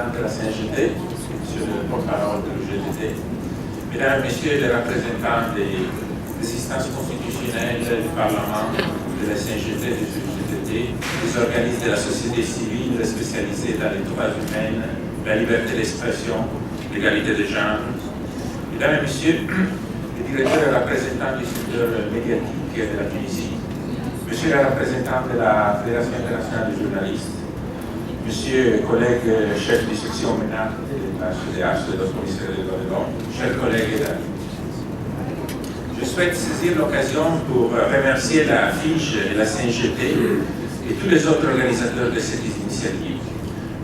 président de la CNGT, monsieur le porte-parole de l'UGTT, mesdames et messieurs les représentants des instances constitutionnelles, du Parlement, de la CNGT, des UGTT, des organismes de la société civile spécialisés dans les droits humains, la liberté d'expression, l'égalité des genres, mesdames et messieurs, les directeurs et représentants du secteur médiatique de la Tunisie, monsieur le représentant de la Fédération internationale des journalistes, monsieur collègue chef de section MENA de la CEDH, de notre commissaire des droits de l'homme, chers collègues et amis. Je souhaite saisir l'occasion pour remercier la FIJ et la CNGT et tous les autres organisateurs de cette initiative.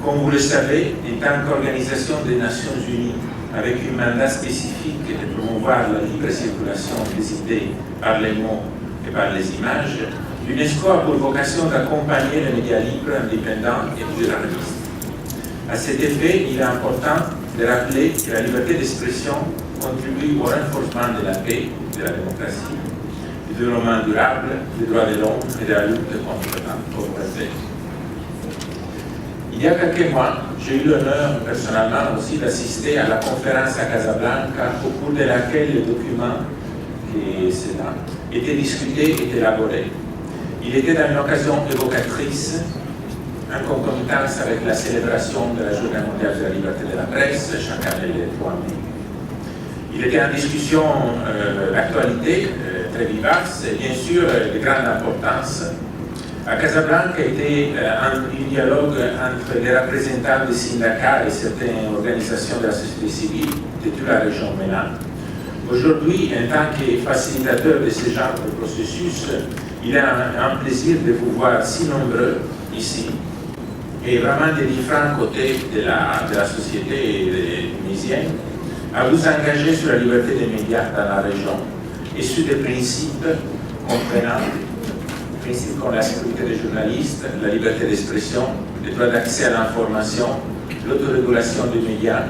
Comme vous le savez, en tant qu'organisation des Nations Unies, avec un mandat spécifique de promouvoir la libre circulation des idées par les mots et par les images, l'UNESCO a pour vocation d'accompagner les médias libres, indépendants et pluralistes. À cet effet, il est important de rappeler que la liberté d'expression contribue au renforcement de la paix, de la démocratie, du développement durable, des droits de l'homme et de la lutte contre la pauvreté. Il y a quelques mois, j'ai eu l'honneur personnellement aussi d'assister à la conférence à Casablanca au cours de laquelle le document qui est là était discuté et élaboré. Il était dans une occasion évocatrice, en concomitance avec la célébration de la Journée mondiale de la liberté de la presse, chaque année le 3 mai. Il était en discussion d'actualité très vivace et bien sûr de grande importance. À Casablanca était un dialogue entre les représentants des syndicats et certaines organisations de la société civile de toute la région MENA. Aujourd'hui, en tant que facilitateur de ce genre de processus, il est un plaisir de vous voir si nombreux ici et vraiment des différents côtés de la société tunisienne à vous engager sur la liberté des médias dans la région et sur des principes comprenant des principes comme la sécurité des journalistes, la liberté d'expression, le droit d'accès à l'information, l'autorégulation des médias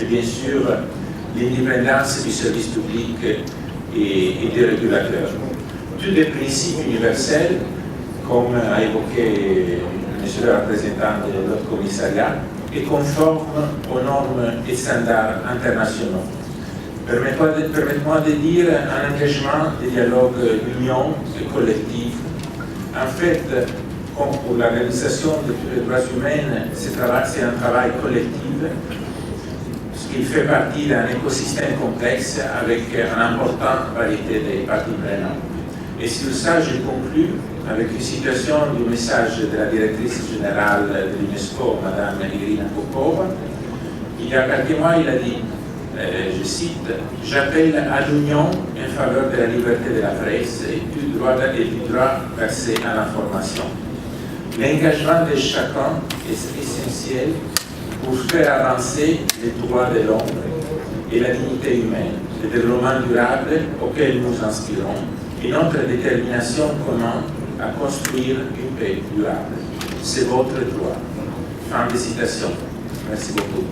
et bien sûr l'indépendance du service public et des régulateurs. Tous des principes universels, comme a évoqué M. le représentant de notre commissariat, et conformes aux normes et standards internationaux. Permettez-moi de dire un engagement de dialogue d'union et collectif. En fait, comme pour l'organisation de tous les droits humains, c'est un travail collectif, ce qui fait partie d'un écosystème complexe avec une importante variété des parties prenantes. Et sur ça, je conclus avec une citation du message de la directrice générale de l'UNESCO, Mme Irina Popova. Il y a quelques mois, il a dit, je cite, « J'appelle à l'union en faveur de la liberté de la presse et du droit d'accès à l'information. L'engagement de chacun est essentiel pour faire avancer les droits de l'homme et la dignité humaine, le développement durable auquel nous inspirons et notre détermination commune à construire une paix durable. C'est votre droit. » Fin de citation. Merci beaucoup.